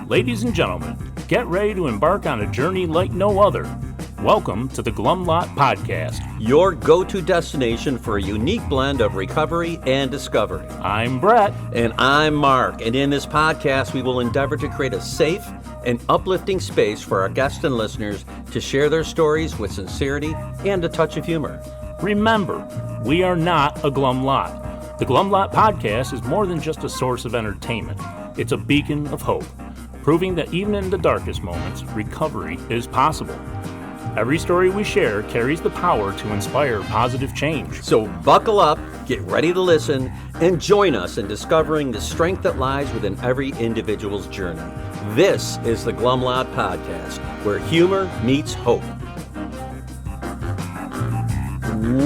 Ladies and gentlemen, get ready to embark on a journey like no other. Welcome to the Glum Lot Podcast, your go-to destination for a unique blend of recovery and discovery. I'm Brett. And I'm Mark. And in this podcast, we will endeavor to create a safe and uplifting space for our guests and listeners to share their stories with sincerity and a touch of humor. Remember, we are not a Glum Lot. The Glum Lot Podcast is more than just a source of entertainment. It's a beacon of hope, proving that even in the darkest moments, recovery is possible. Every story we share carries the power to inspire positive change. So buckle up, get ready to listen, and join us in discovering the strength that lies within every individual's journey. This is the Glum Lot Podcast, where humor meets hope.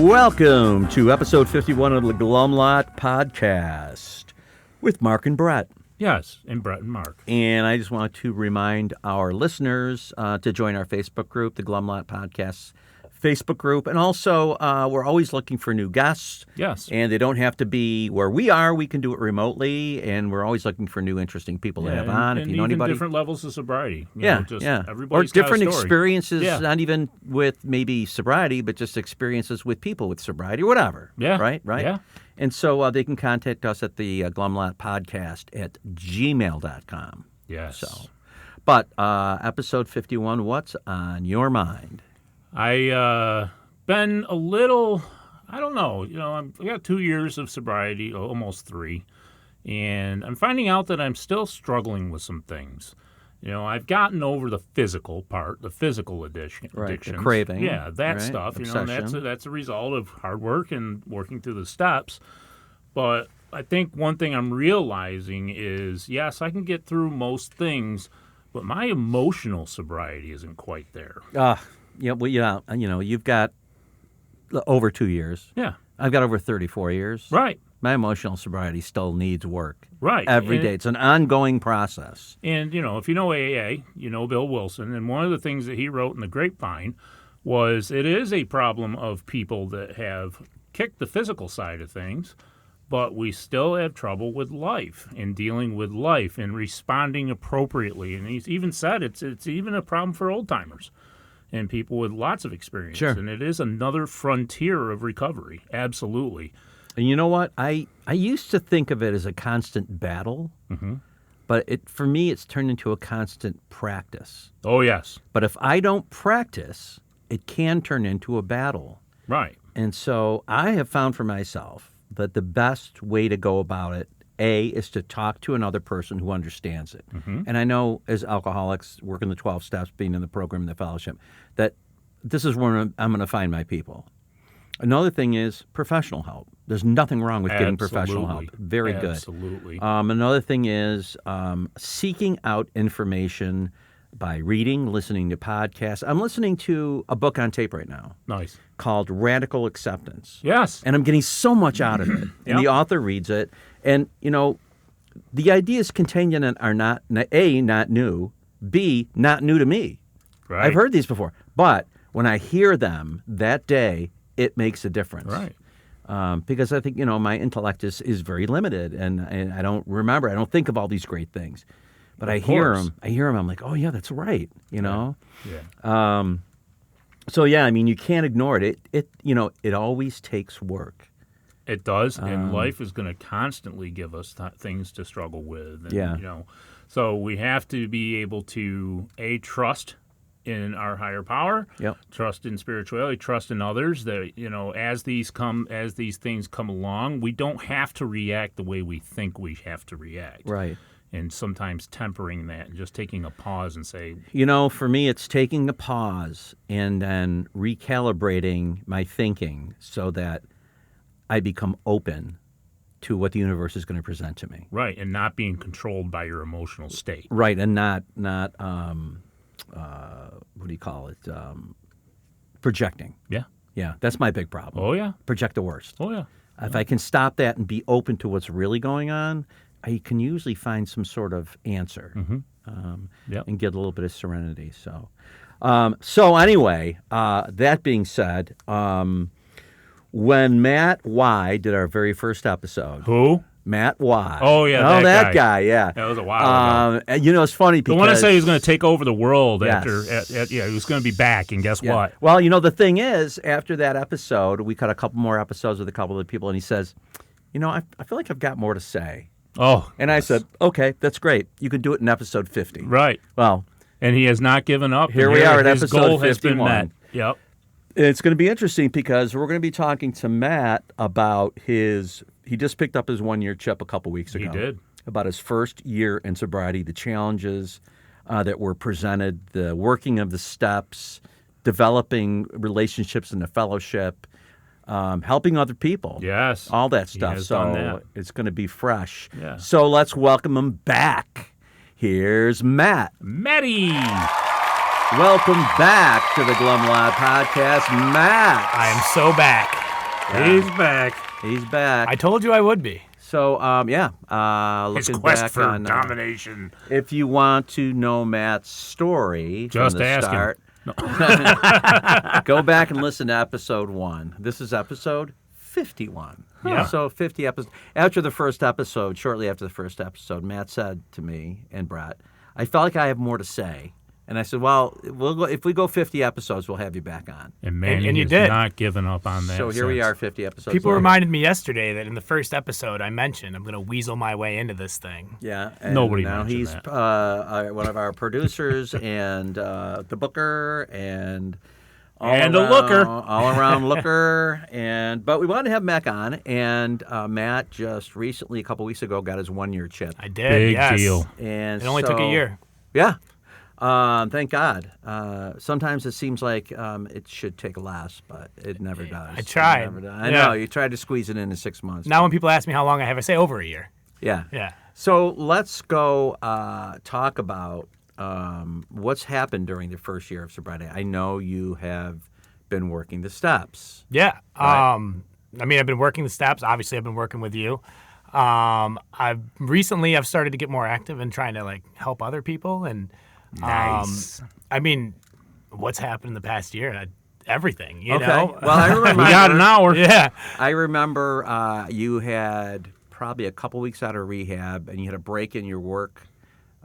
Welcome to episode 51 of the Glum Lot Podcast with Mark and Brett. Yes, and Brett and Mark. And I just want to remind our listeners to join our Facebook group, the Glum Lot Podcast Facebook group. And also, we're always looking for new guests. Yes. And they don't have to be where we are. We can do it remotely. And we're always looking for new, interesting people to have on. If you know even anybody. Different levels of sobriety. Yeah. Or different experiences, yeah. Not even with maybe sobriety, but just experiences with people with sobriety or whatever. Yeah. Right? Yeah. And so they can contact us at the Glum Lot Podcast at gmail.com. Yes. But episode 51, what's on your mind? I been a little, I don't know, I got 2 years of sobriety, almost 3, and I'm finding out that I'm still struggling with some things. I've gotten over the physical part, the physical addictions. The craving. Yeah, that right? stuff. Obsession. That's a result of hard work and working through the steps. But I think one thing I'm realizing is, yes, I can get through most things, but my emotional sobriety isn't quite there. You've got over 2 years. Yeah. I've got over 34 years. Right. My emotional sobriety still needs work. Right. Every day. It's an ongoing process. And, if you know AA, you know Bill Wilson, and one of the things that he wrote in The Grapevine was it is a problem of people that have kicked the physical side of things, but we still have trouble with life and dealing with life and responding appropriately. And he's even said it's even a problem for old-timers and people with lots of experience. Sure. And it is another frontier of recovery. Absolutely. And you know what? I used to think of it as a constant battle, but for me, it's turned into a constant practice. Oh, yes. But if I don't practice, it can turn into a battle. Right. And so I have found for myself that the best way to go about it, A, is to talk to another person who understands it. And I know as alcoholics, working the 12 steps, being in the program, the fellowship, that this is where I'm going to find my people. Another thing is professional help. There's nothing wrong with getting professional help. Very good. Absolutely. Another thing is seeking out information by reading, listening to podcasts. I'm listening to a book on tape right now. Nice. Called Radical Acceptance. Yes. And I'm getting so much out of it. And the author reads it. And, the ideas contained in it are not, A, not new, B, not new to me. Right. I've heard these before. But when I hear them that day, it makes a difference. Right. Because I think, my intellect is very limited, and I don't think of all these great things. But I hear them, I'm like, oh, yeah, that's right, Yeah. So, you can't ignore it. It always takes work. It does, and life is going to constantly give us things to struggle with. And, so we have to be able to, A, trust in our higher power, trust in spirituality, trust in others, that, as these things come along, we don't have to react the way we think we have to react. Right. And sometimes tempering that and just taking a pause and say... for me, it's taking a pause and then recalibrating my thinking so that I become open to what the universe is going to present to me. Right, and not being controlled by your emotional state. Right, and not what do you call it? Projecting. Yeah. Yeah, that's my big problem. Oh, yeah. Project the worst. Oh, yeah. If I can stop that and be open to what's really going on, I can usually find some sort of answer and get a little bit of serenity. So anyway, that being said, when Matt Y did our very first episode. Who? Matt Y. Oh, yeah, Oh, that that guy, yeah. That was a while ago. And, it's funny because... The one I say he was going to take over the world Yes. after, he was going to be back, and guess Yeah. what? Well, the thing is, after that episode, we cut a couple more episodes with a couple of people, and he says, I feel like I've got more to say. Oh. And I said, okay, that's great. You can do it in episode 50. Right. Well... And he has not given up. Here we are at his episode goal 51. has been met. Yep. It's going to be interesting because we're going to be talking to Matt about he just picked up his 1-year chip a couple weeks ago. He did. About his first year in sobriety, the challenges that were presented, the working of the steps, developing relationships in the fellowship, helping other people. Yes. All that stuff. has So done that. it's going to be fresh. Yeah. So let's welcome him back. Here's Matt. Matty. Welcome back to the Glum Lot Podcast, Matt. I am so back. He's back. He's back. I told you I would be. So, His looking quest back for on, domination. if you want to know Matt's story Just from the ask him. start, go back and listen to episode 1. This is episode 51. Yeah. So 50 episodes. Shortly after the first episode, Matt said to me and Brett, I felt like I have more to say. And I said, well, if we go 50 episodes, we'll have you back on. And Manny And you has did. not given up on that. So here we since. are, 50 episodes People later. reminded me yesterday that in the first episode I mentioned I'm going to weasel my way into this thing. Yeah, and Nobody now mentioned he's that. one of our producers and the booker and And a looker. all around looker. But we wanted to have Matt on, and Matt just recently, a couple weeks ago, got his 1-year chip. I did. Big yes. deal. And It only took a so- year. Yeah. Thank God. Sometimes it seems like it should take less, but it never does. I tried. It never does. I Yeah. know. You tried to squeeze it into 6 months. Now when people ask me how long I have, I say over a year. Yeah. Yeah. So let's go talk about what's happened during the first year of sobriety. I know you have been working the steps. Yeah. Right. I've been working the steps. Obviously, I've been working with you. I've started to get more active in trying to help other people and Nice. what's happened in the past year? Everything, you Okay. know. Well, I remember. We got an hour. Yeah. I remember you had probably a couple weeks out of rehab, and you had a break in your work.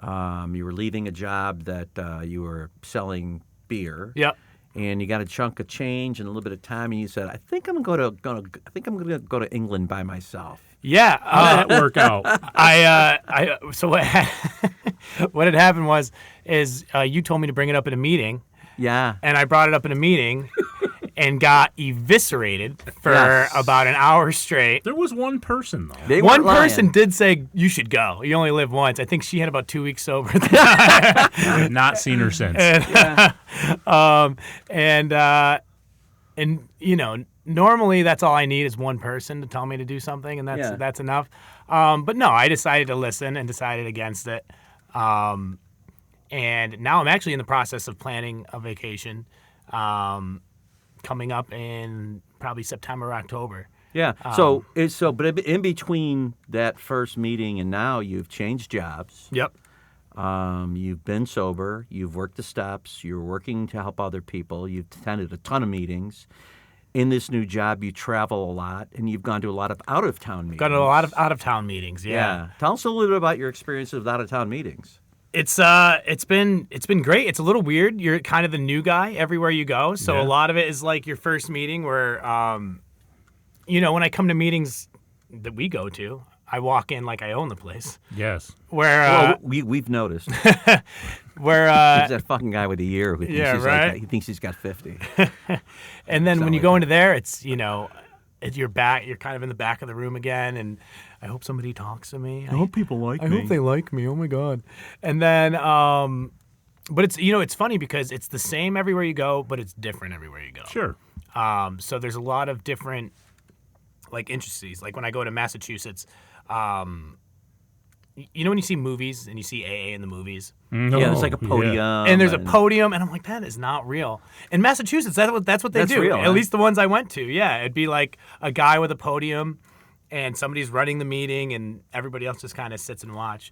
You were leaving a job that you were selling beer. Yep. And you got a chunk of change and a little bit of time, and you said, "I think I'm going to go to England by myself." Yeah. How did that work out? So what what had happened is you told me to bring it up at a meeting, Yeah. and I brought it up in a meeting and got eviscerated for Yes. about an hour straight. There was one person, though. They One weren't lying. person did say you should go. You only live once. I think she had about 2 weeks sober. I've not seen her since. And normally that's all I need is one person to tell me to do something, and Yeah. that's enough. But no, I decided to listen and decided against it. And now I'm actually in the process of planning a vacation coming up in probably September or October. Yeah. But in between that first meeting and now, you've changed jobs. Yep. You've been sober. You've worked the steps. You're working to help other people. You've attended a ton of meetings. In this new job, you travel a lot, and you've gone to a lot of out-of-town meetings. Got a lot of out-of-town meetings. Yeah. Tell us a little bit about your experience with out-of-town meetings. It's been great. It's a little weird. You're kind of the new guy everywhere you go. So Yeah. a lot of it is like your first meeting where when I come to meetings that we go to, I walk in like I own the place. Yes. Where We've noticed. where He's that fucking guy with a year who thinks Yeah, right? he thinks he's got 50. and then when you like go into there, it's you're back. You're kind of in the back of the room again, and I hope somebody talks to me. I hope people like I hope they like me. Oh my god! And then, but it's funny because it's the same everywhere you go, but it's different everywhere you go. Sure. So there's a lot of different intricacies. Like when I go to Massachusetts, when you see movies and you see AA in the movies, Yeah, there's like a podium. and there's a podium, and I'm like, that is not real. In Massachusetts, that's what they That's do. real, At huh? least the ones I went to. Yeah, it'd be like a guy with a podium, and somebody's running the meeting, and everybody else just kind of sits and watch.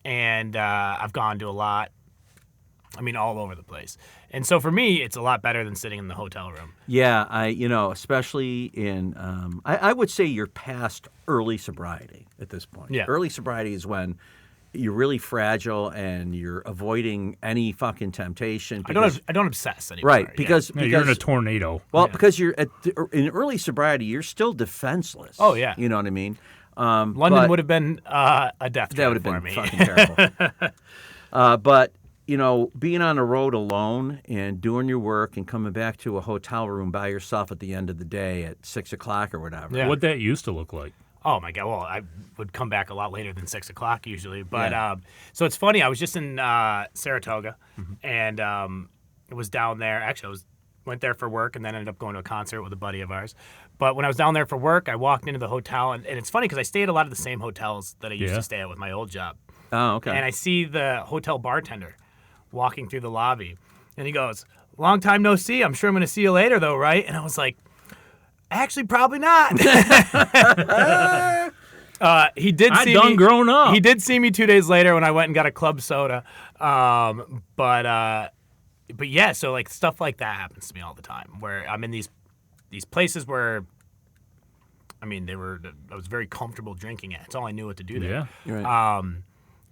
And I've gone to a lot all over the place. And so for me, it's a lot better than sitting in the hotel room. Yeah, especially in, I would say you're past early sobriety at this point. Yeah. Early sobriety is when you're really fragile and you're avoiding any fucking temptation. I don't obsess anymore. Right, because You're in a tornado. well, because you're in early sobriety, you're still defenseless. Oh, yeah. You know what I mean? London would have been a death That trap would have for been me. fucking terrible. But being on the road alone and doing your work and coming back to a hotel room by yourself at the end of the day at 6 o'clock or whatever. Yeah. What that used to look like. Oh my God! Well, I would come back a lot later than 6 o'clock usually, but so it's funny. I was just in Saratoga, and it was down there. Actually, went there for work, and then ended up going to a concert with a buddy of ours. But when I was down there for work, I walked into the hotel, and it's funny because I stay at a lot of the same hotels that I used to stay at with my old job. Oh, okay. And I see the hotel bartender walking through the lobby, and he goes, "Long time no see. I'm sure I'm going to see you later, though, right?" And I was like, "Actually, probably not." He did see me. Grown up. He did see me 2 days later when I went and got a club soda. But yeah, so like stuff like that happens to me all the time, where I'm in these places where, I was very comfortable drinking at. It's all I knew what to do there. Yeah. Right.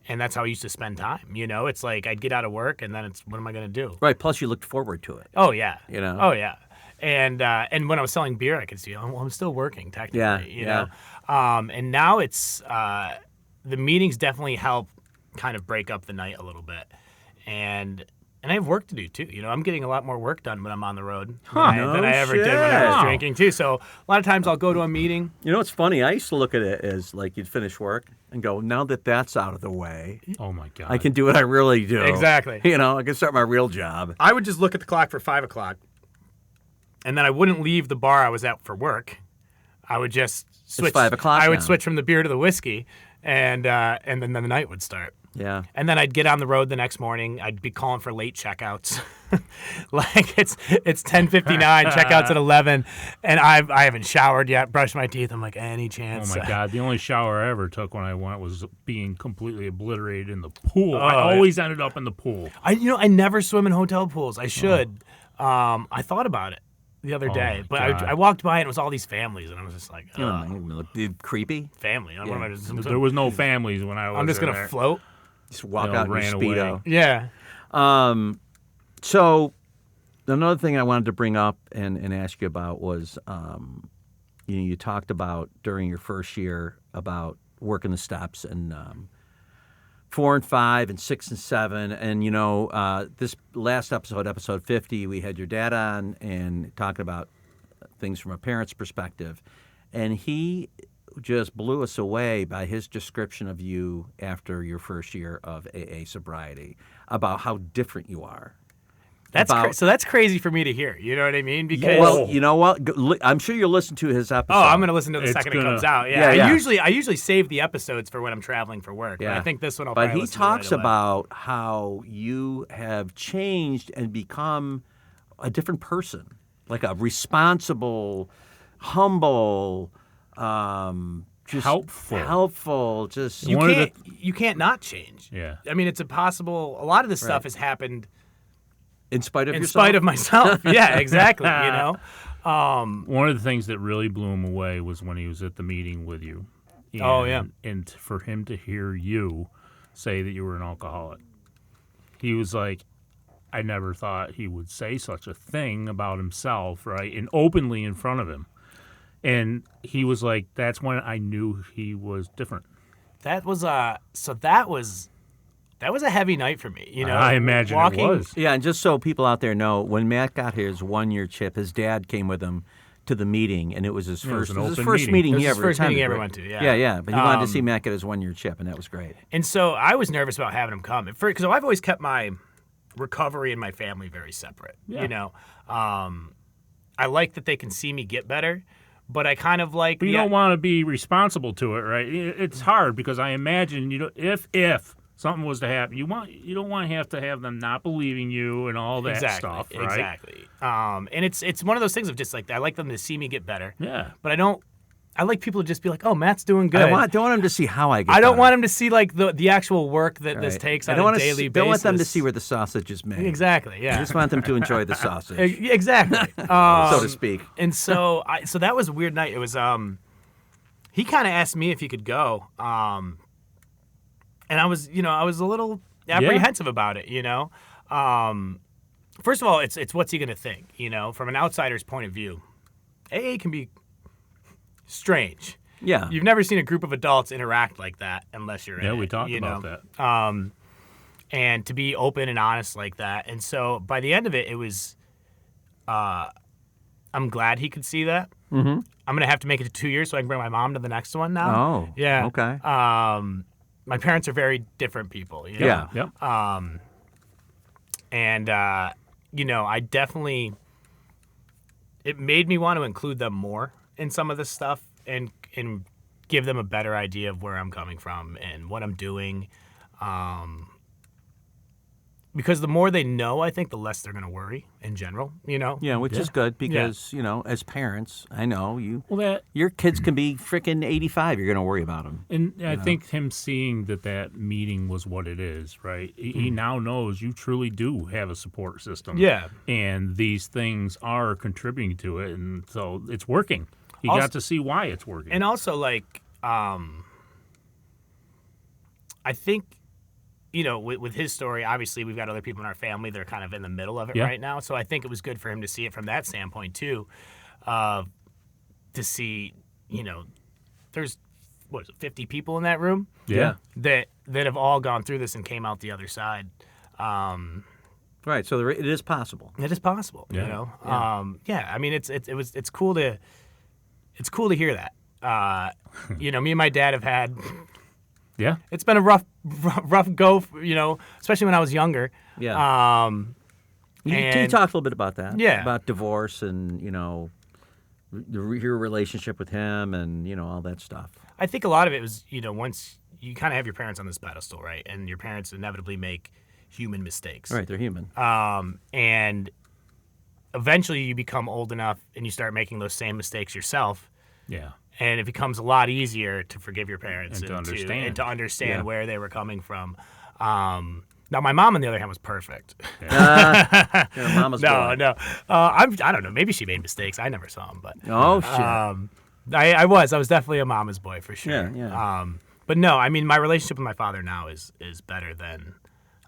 And that's how I used to spend time. It's like I'd get out of work and then it's, what am I going to do? Right. Plus, you looked forward to it. Oh yeah. Oh yeah. And when I was selling beer, I could see, I'm still working technically. Yeah, You know. And now it's the meetings definitely help kind of break up the night a little bit, and I have work to do too. I'm getting a lot more work done when I'm on the road than I ever did when I was shit. drinking too. So a lot of times I'll go to a meeting. It's funny. I used to look at it as like you'd finish work and go, now that that's out of the way, Oh my God. I can do what I really do. Exactly. I can start my real job. I would just look at the clock for 5 o'clock, and then I wouldn't leave the bar I was at for work. I would just switch. 5 o'clock I would now. switch from the beer to the whiskey, and then the night would start. Yeah. And then I'd get on the road the next morning. I'd be calling for late checkouts. Like it's 10:59, checkouts at 11, and I haven't showered yet, brushed my teeth. I'm like, any Oh chance? my God. The only shower I ever took when I went was being completely obliterated in the pool. I Oh, always ended up in the pool. I never swim in hotel pools. I should. I thought about it the other day, my but God. I walked by and it was all these families, and I was just like, Creepy. family. What am I just- There was no families when I was I'm just gonna there. float. Just walk They all out in your ran Speedo. away. Yeah. So another thing I wanted to bring up and ask you about was, you talked about during your first year about working the steps and 4 and 5 and 6 and 7. And, this last episode 50, we had your dad on and talking about things from a parent's perspective. And he just blew us away by his description of you after your first year of AA sobriety about how different you are. So that's crazy for me to hear. You know what I mean? Because Well, you know what? I'm sure you'll listen to his episode. I'm going to listen to it the It's second it gonna- comes out. Yeah, Yeah, yeah. I usually save the episodes for when I'm traveling for work. Yeah. But I think this one I'll But probably he listen to talks right away. about how you have changed and become a different person, like a responsible, humble, just Helpful. Just You can't not change. Yeah. I mean, it's impossible. A lot of this stuff has happened in spite of in yourself. spite of myself. Yeah, exactly. One of the things that really blew him away was when he was at the meeting with you. And, Oh, yeah. And for him to hear you say that you were an alcoholic, he was like, I never thought he would say such a thing about himself, right? And openly in front of him. And he was like, that's when I knew he was different. That was a heavy night for me. I imagine it was. Yeah, and just so people out there know, when Matt got his 1-year chip, his dad came with him to the meeting, and it was his first. an it was his open first meeting. meeting It was he his ever first meeting he attended, ever right? went to, yeah. Yeah. But he wanted to see Matt get his 1-year chip, and that was great. And so I was nervous about having him come because I've always kept my recovery and my family very separate. Yeah. I like that they can see me get better, but I kind of like. But you don't want to be responsible to it, right? It's hard because I imagine if something was to happen, you don't want to have them not believing you and all that stuff, right? Exactly. And it's one of those things of just like I like them to see me get better. Yeah. But I don't I like people to just be like, "Oh, Matt's doing good." don't want them to see how I get. I don't better. want them to see like the actual work that this Right. takes I on don't a want daily basis. Don't want them to see where the sausage is made. Exactly. I Yeah. just want them to enjoy the sausage, Exactly. so to speak. And so that was a weird night. It was he kind of asked me if he could go. And I was a little apprehensive about it, First of all, it's what's he going to think, From an outsider's point of view, AA can be strange. Yeah. You've never seen a group of adults interact like that unless you're in it. Yeah, we talked about that. And to be open and honest like that. And so by the end of it, it was, I'm glad he could see that. Mm-hmm. I'm going to have to make it to 2 years so I can bring my mom to the next one now. Oh. Yeah. Okay. My parents are very different people. Yeah. Yep. And, I definitely, it made me want to include them more in some of this stuff and give them a better idea of where I'm coming from and what I'm doing. Because the more they know, I think the less they're going to worry in general, Yeah, which is good because, as parents, I know your kids can be freaking 85. You're going to worry about them. And I think him seeing that meeting was what it is, right? He now knows you truly do have a support system. Yeah. And these things are contributing to it. And so it's working. He got to see why it's working. And also, I think, with his story, obviously we've got other people in our family that are kind of in the middle of it right now. So I think it was good for him to see it from that standpoint too, to see, there's 50 people in that room, that have all gone through this and came out the other side. Right. So it is possible. It is possible, Yeah. I mean, it's cool to hear that. Me and my dad have had. Yeah. It's been a rough go, especially when I was younger. Yeah. Can you talk a little bit about that? Yeah. About divorce and, your relationship with him and, all that stuff. I think a lot of it was, once you kind of have your parents on this pedestal, right? And your parents inevitably make human mistakes. Right. They're human. And eventually you become old enough and you start making those same mistakes yourself. Yeah. And it becomes a lot easier to forgive your parents And to understand. where they were coming from. Now, my mom, on the other hand, was perfect. You're a mama's boy. No. I don't know. Maybe she made mistakes. I never saw them, but Oh, shit. I was definitely a mama's boy for sure. Yeah. But no, I mean, my relationship with my father now is better than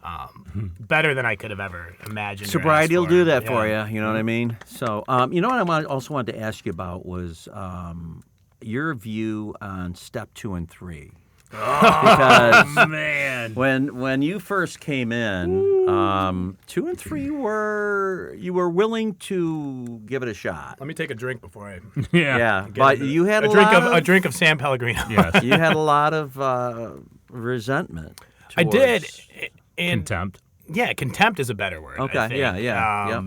I could have ever imagined. Sobriety will do that for you. You know what I mean? So, what I also wanted to ask you about was your view on step 2 and 3. Because Man. when you first came in, 2 and 3 you were willing to give it a shot. Let me take a drink before I. Yeah. But you had a drink of San Pellegrino. Yes. you had a lot of resentment. I did. And Contempt. yeah, contempt is a better word. Okay, I think. yeah.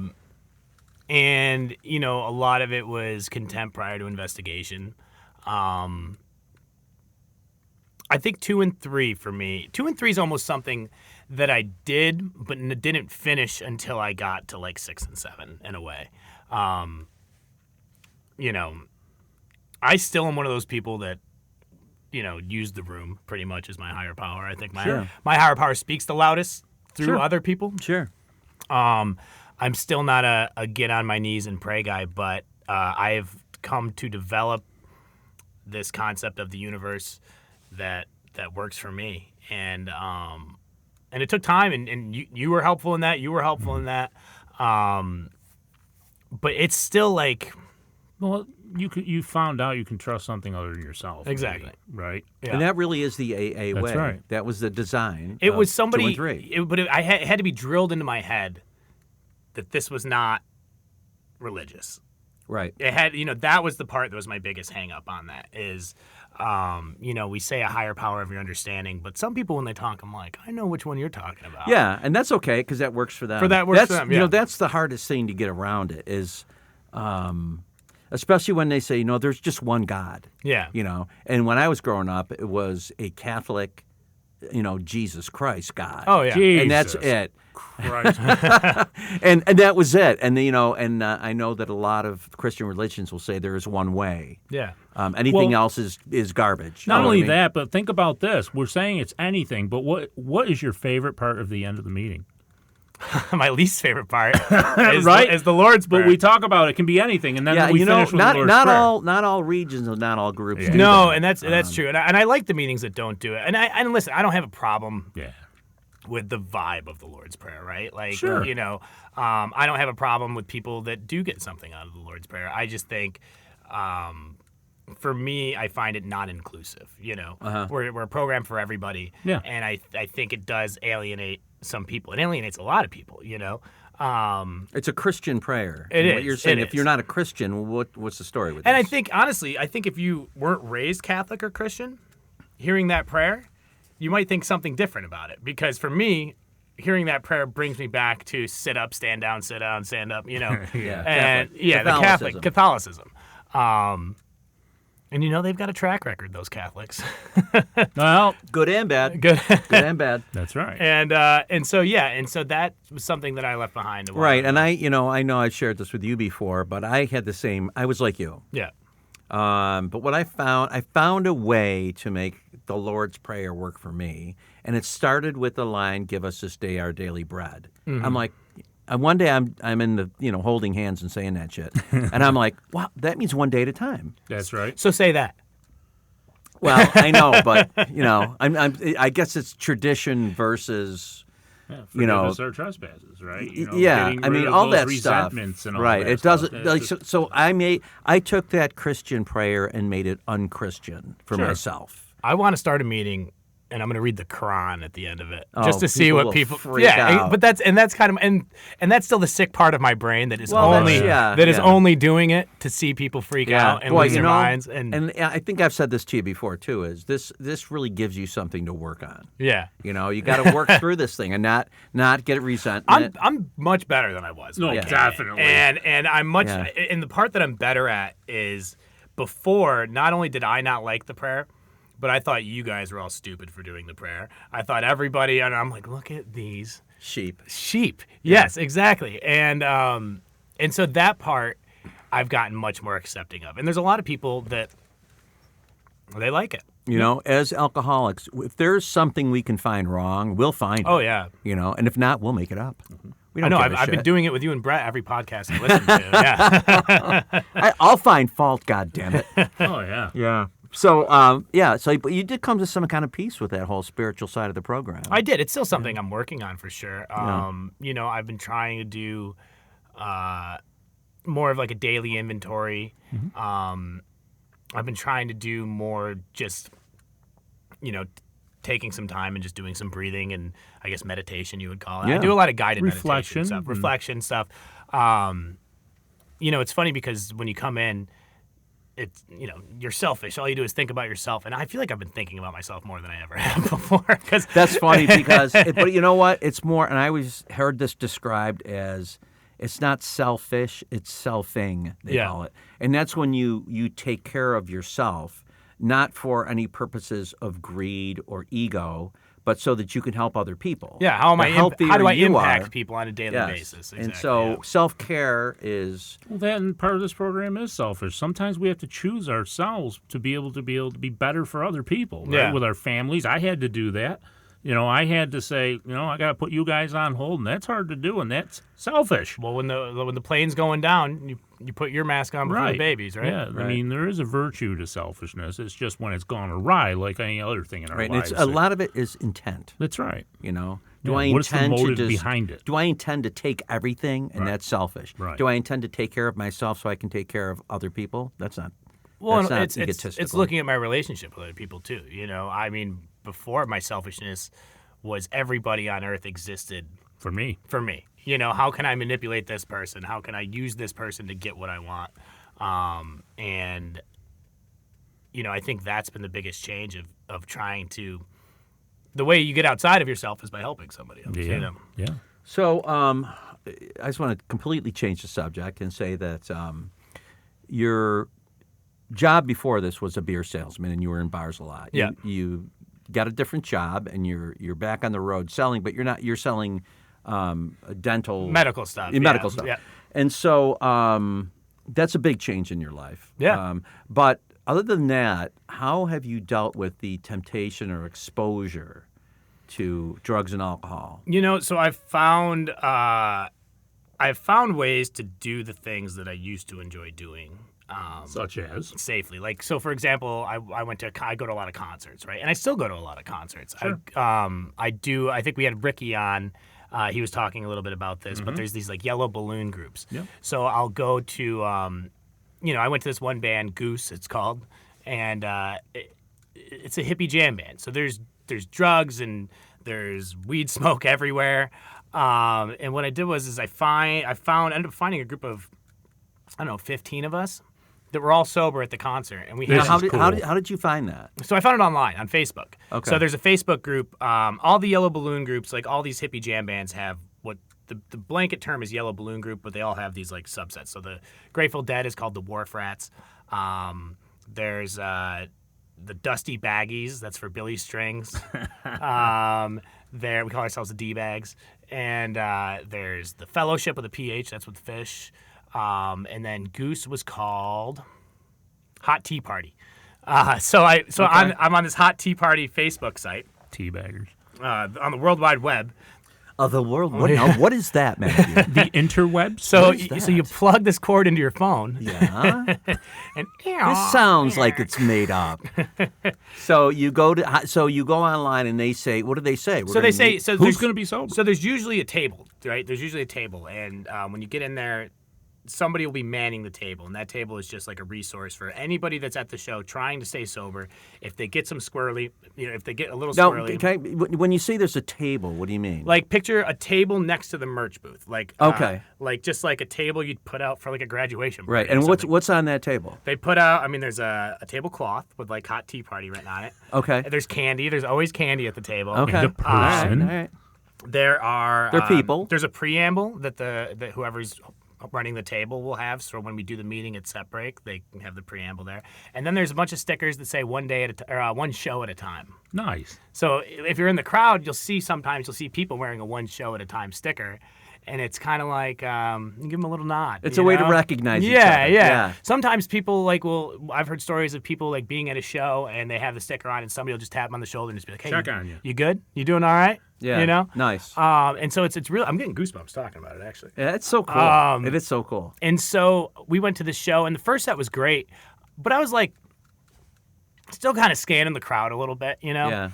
And a lot of it was contempt prior to investigation. I think 2 and 3 for me. 2 and 3 is almost something that I did, but didn't finish until I got to 6 and 7 in a way. I still am one of those people that, use the room pretty much as my higher power. I think my higher power speaks the loudest through other people. Sure. I'm still not a get on my knees and pray guy, but I have come to develop this concept of the universe that works for me, and it took time, and you were helpful in that. You were helpful in that, but it's still Well, you found out you can trust something other than yourself. Exactly. Maybe, right? Yeah. And that really is the AA That's way. right. That was the design. It of was 2 somebody, and 3. it had to be drilled into my head that this was not religious. Right. It had, that was the part that was my biggest hang up on that is, we say a higher power of your understanding, but some people when they talk, I'm like, I know which one you're talking about. Yeah, and that's okay because that works for them. For them, yeah. That's the hardest thing to get around it is, especially when they say, there's just one God. Yeah. And when I was growing up, it was a Catholic Jesus Christ, God. Oh, yeah. Jesus And that's it. Christ. And that was it. And I know that a lot of Christian religions will say there is one way. Yeah. Anything Well, else is garbage. Not You know what only I mean? that, but think about this. We're saying it's anything, but what is your favorite part of the end of the meeting? My least favorite part Right? is the Lord's Prayer. But we talk about it can be anything, and then Yeah, we finish with the Lord's not Prayer. all regions and not all groups. Yeah. do No, that. and that's true. And I like the meetings that don't do it. And listen, I don't have a problem Yeah. with the vibe of the Lord's Prayer, right? Like, Sure. I don't have a problem with people that do get something out of the Lord's Prayer. I just think, for me, I find it not inclusive. We're a program for everybody, Yeah. and I think it does alienate some people. It alienates a lot of people. It's a Christian prayer. It And What is, you're saying, it if you're is. not a Christian, what's the story with And this? I think, honestly, if you weren't raised Catholic or Christian, hearing that prayer, you might think something different about it. Because for me, hearing that prayer brings me back to sit up, stand down, stand up, Yeah, and Catholic. the Catholicism. And they've got a track record, those Catholics. Well, Good and bad. Good. Good and bad. that's right. and so that was something that I left behind. A while Right, ago. and I know I've shared this with you before, but I had the same. I was like you. Yeah. But what I found a way to make the Lord's Prayer work for me, and it started with the line, "Give us this day our daily bread." I'm like, one day I'm in the holding hands and saying that shit, and I'm like, wow, that means one day at a time. That's right. So say that. Well, I know, but I guess it's tradition versus. Yeah, forgive us our trespasses, right? Yeah, getting I mean rid of all those that stuff. resentments and all Right, that it stuff. doesn't. That's Like, just- so I took that Christian prayer and made it unchristian for Sure. myself. I want to start a meeting, and I'm going to read the Quran at the end of it, Oh, just to see people what will people. freak out. But that's kind of and that's still the sick part of my brain that is Well, that's- only yeah, that is yeah. only doing it to see people freak out and Boy, lose their minds. And I think I've said this to you before too. Is this really gives you something to work on? yeah, You got to work through this thing and not get resentment. I'm much better than I was. No, when I came in. definitely. And I'm much. Yeah. And the part that I'm better at is before. Not only did I not like the prayer, but I thought you guys were all stupid for doing the prayer. I thought everybody, and I'm like, look at these Sheep. sheep. Yes, exactly. And so that part I've gotten much more accepting of. And there's a lot of people that they like it. As alcoholics, if there's something we can find wrong, we'll find it. Oh yeah. And if not, we'll make it up. We I don't know. give a I've been shit. doing it with you and Brett every podcast I listen to. Yeah. I'll find fault. God damn it. oh yeah. Yeah. So, but you did come to some kind of peace with that whole spiritual side of the program. I did. It's still something I'm working on for sure. I've been trying to do more of like a daily inventory. I've been trying to do more just, taking some time and just doing some breathing and I guess meditation you would call it. Yeah. I do a lot of guided Reflection. reflection stuff. It's funny because when you come in, it's you're selfish. All you do is think about yourself, and I feel like I've been thinking about myself more than I ever have before. Cause That's funny because, but you know what? It's more, and I always heard this described as, it's not selfish, it's selfing, they Yeah. call it. And that's when you take care of yourself, not for any purposes of greed or ego, but so that you can help other people. yeah, how The healthier how do I you impact are, people on a daily yes. basis? Exactly, And so yeah. self-care is, Well, that and part of this program is selfish. Sometimes we have to choose ourselves to be able to be better for other people, right? Yeah. With our families. I had to do that. I had to say, I got to put you guys on hold, and that's hard to do, and that's selfish. Well, when the plane's going down, you put your mask on before the babies, right? Yeah, I mean, there is a virtue to selfishness. It's just when it's gone awry, like any other thing in our right? And lives. it's, a lot of it is intent, That's right. Do Yeah, I what's the intend to motive just, behind it? Do I intend to take everything, and Right. that's selfish? Right. Do I intend to take care of myself so I can take care of other people? That's not. Well, that's not it's egotistical. looking at my relationship with other people too. I mean, before my selfishness was everybody on earth existed For me. for me. How can I manipulate this person? How can I use this person to get what I want? And I think that's been the biggest change of trying to. The way you get outside of yourself is by helping somebody else. Yeah. Yeah. So I just want to completely change the subject and say that your job before this was a beer salesman, and you were in bars a lot. Yeah. You got a different job and you're back on the road selling, but you're selling dental medical stuff. medical stuff. Yeah. And so that's a big change in your life. Yeah. But other than that, how have you dealt with the temptation or exposure to drugs and alcohol? So I've found ways to do the things that I used to enjoy doing. Such as? Safely. Like, so for example, I go to a lot of concerts, right? And I still go to a lot of concerts. Sure. I think we had Ricky on. He was talking a little bit about this, but there's these like yellow balloon groups. Yep. So I'll go to, I went to this one band, Goose, it's called, and it's a hippie jam band. So there's drugs and there's weed smoke everywhere. And what I did was I ended up finding a group of, 15 of us that were all sober at the concert, and we This had. is cool. How did you find that? So I found it online on Facebook. Okay. So there's a Facebook group. All the yellow balloon groups, like all these hippie jam bands, have what the blanket term is yellow balloon group, but they all have these like subsets. So the Grateful Dead is called the Wharf Rats. There's the Dusty Baggies. That's for Billy Strings. We call ourselves the D-Bags. And there's the Fellowship with a PH. That's with Fish. And then Goose was called Hot Tea Party. I'm on this Hot Tea Party Facebook site Teabaggers. on the World Wide Web. Of the world? What is that, Matthew? The interwebs? So What is that? so you plug this cord into your phone. Yeah. And This sounds like it's made up. So you go online and they say, what do they say? So they say so. Who's there's- going to be sober? So there's usually a table, right? There's usually a table, and when you get in there, somebody will be manning the table, and that table is just like a resource for anybody that's at the show trying to stay sober. If they get some squirrely, if they get a little Now, squirrely, when you say there's a table, what do you mean? like picture a table next to the merch booth, like Okay. like just like a table you'd put out for like a graduation Right. party or And something. what's on that table? They put out? There's a tablecloth with like Hot Tea Party written on it. Okay. There's candy. There's always candy at the table. Okay. The person. All right. There are. They're people. There's a preamble that that whoever's running the table will have. So when we do the meeting at set break, they can have the preamble there. And then there's a bunch of stickers that say one show at a time. Nice. So if you're in the crowd, you'll see people wearing a one show at a time sticker. And it's kind of like you give them a little nod. It's you a way to know? recognize each Yeah, other. yeah. Yeah. Sometimes people I've heard stories of people like being at a show and they have the sticker on and somebody will just tap them on the shoulder and just be like, "Hey, Check on you. You good? You doing all right?" Yeah. You know? Nice. And so it's really, I'm getting goosebumps talking about it actually. Yeah, it's so cool. It is so cool. And so we went to the show, and the first set was great, but I was like, still kind of scanning the crowd a little bit, you know? Yeah.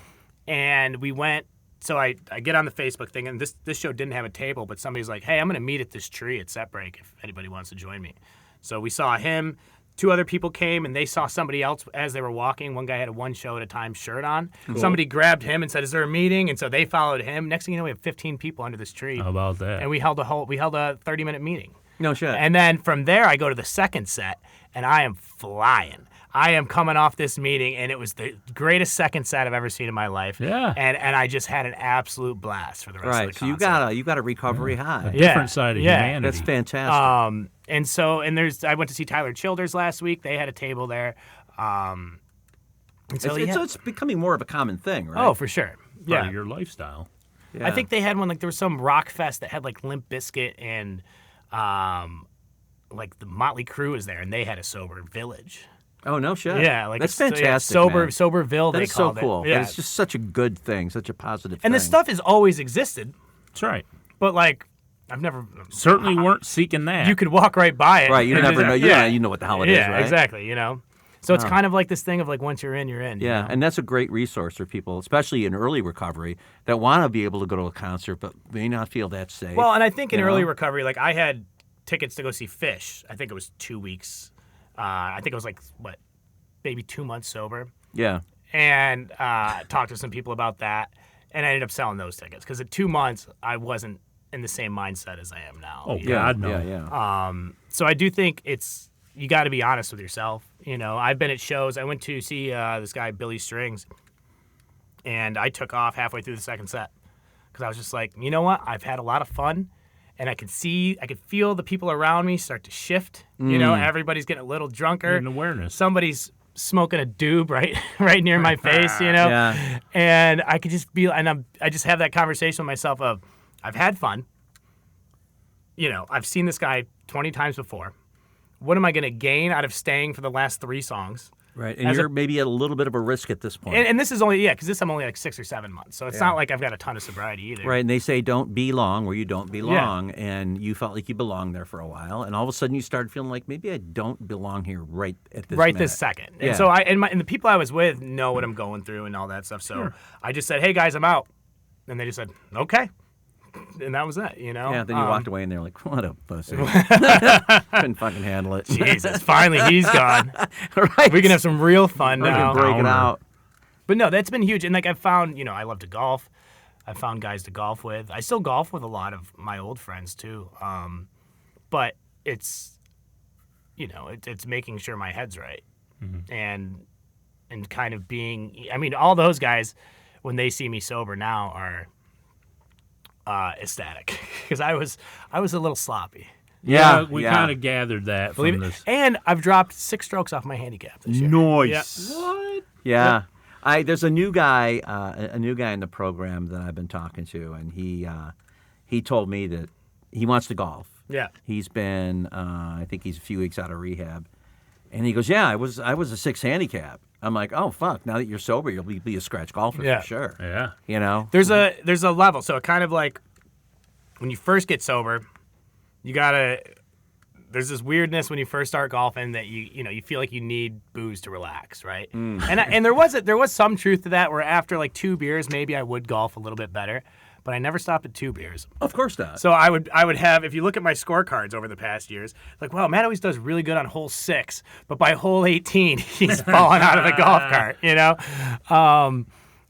And we went. So I get on the Facebook thing, and this show didn't have a table, but somebody's like, "Hey, I'm going to meet at this tree at set break if anybody wants to join me." So we saw him. Two other people came, and they saw somebody else as they were walking. One guy had a one show at a time shirt on. Cool. Somebody grabbed him and said, "Is there a meeting?" And so they followed him. Next thing you know, we have 15 people under this tree, How about that? and we held a 30-minute meeting. No shit. And then from there, I go to the second set, and I am flying. I am coming off this meeting, and it was the greatest second set I've ever seen in my life. Yeah. And I just had an absolute blast for the rest of Right. the So concert. you got a recovery high. Yeah. Different side of Yeah. humanity. That's fantastic. I went to see Tyler Childers last week. They had a table there. And so It's becoming more of a common thing, right? Oh, for sure. Part Yeah. of your lifestyle. Yeah. I think they had one, like there was some rock fest that had like Limp Bizkit and like the Motley Crue was there, and they had a sober village. Oh no shit. Yeah, like that's so, fantastic. yeah, man. Soberville. That They is so called cool. It. Yeah, It's just such a good thing, such a positive thing. and this stuff has always existed, That's right. but like I've never. Certainly weren't seeking that. You could walk right by it. Right, you and never just- know. Yeah, You know what the hell it is, yeah, right? exactly. You know, so it's kind of like this thing of like once you're in, you're in. you Yeah, know? and that's a great resource for people, especially in early recovery, that want to be able to go to a concert but may not feel that safe. Well, and I think in You early know? recovery, like I had tickets to go see Fish. I think it was 2 weeks. I think it was like maybe 2 months sober, Yeah. and talked to some people about that, and I ended up selling those tickets because at 2 months I wasn't in the same mindset as I am now. Oh, you know? God, no. Yeah. So I do think you got to be honest with yourself. You know, I've been at shows. I went to see this guy Billy Strings, and I took off halfway through the second set because I was just like, you know what? I've had a lot of fun, and I could feel the people around me start to shift. You know, everybody's getting a little drunker. An awareness. Somebody's smoking a doob right near my face, Yeah. and I could just be, and I just have that conversation with myself of, I've had fun, I've seen this guy 20 times before. What am I going to gain out of staying for the last 3 songs? Right, and you're maybe at a little bit of a risk at this point. And this is only, because I'm only like 6 or 7 months, so it's not like I've got a ton of sobriety either. Right, and they say don't be long where you don't belong, and you felt like you belonged there for a while, and all of a sudden you started feeling like maybe I don't belong here right at this minute. This second. Yeah. And so and the people I was with know what I'm going through and all that stuff. So I just said, "Hey guys, I'm out," and they just said, "Okay," and that was it. Yeah, then you walked away, and they're like, "What a pussy!" Couldn't fucking handle it. Jesus, finally he's gone. Right, We can have some real fun we now. can break it out. But no, that's been huge. And like I found, I love to golf. I found guys to golf with. I still golf with a lot of my old friends too. But it's, it's making sure my head's right, and kind of being. I mean, all those guys, when they see me sober now, are ecstatic because I was a little sloppy. Yeah, we kind of gathered that from this. And I've dropped 6 strokes off my handicap this year. Nice. Yeah. What? Yeah. There's a new guy in the program that I've been talking to, and he told me that he wants to golf. Yeah. He's been, I think he's a few weeks out of rehab, and he goes, "Yeah, I was a 6 handicap." I'm like, "Oh fuck! Now that you're sober, you'll be a scratch golfer for sure." Yeah. There's a level, so it kind of like when you first get sober, there's this weirdness when you first start golfing that you feel like you need booze to relax, right? And there was some truth to that where after like 2 beers maybe I would golf a little bit better, but I never stopped at 2 beers. Of course not. So I would have, if you look at my scorecards over the past years, like, wow, Matt always does really good on hole 6, but by hole 18 he's falling out of the golf cart,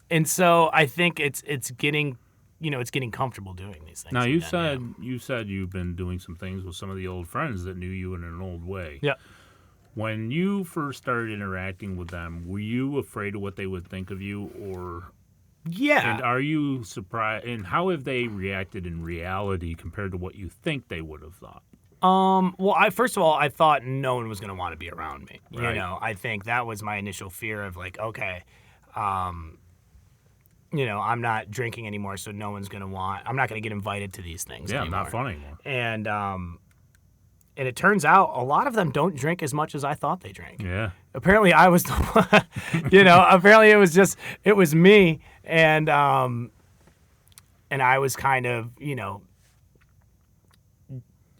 and so I think it's getting. It's getting comfortable doing these things. Now you again, said you've been doing some things with some of the old friends that knew you in an old way. Yeah. When you first started interacting with them, were you afraid of what they would think of you, or? Yeah. And are you surprised? And how have they reacted in reality compared to what you think they would have thought? Well, first of all, I thought no one was going to want to be around me. Right. I think that was my initial fear of like, okay, I'm not drinking anymore, so no one's going to I'm not going to get invited to these things anymore. Not fun anymore. And it turns out a lot of them don't drink as much as I thought they drank. Yeah. Apparently I was the one, apparently it was me. And I was kind of,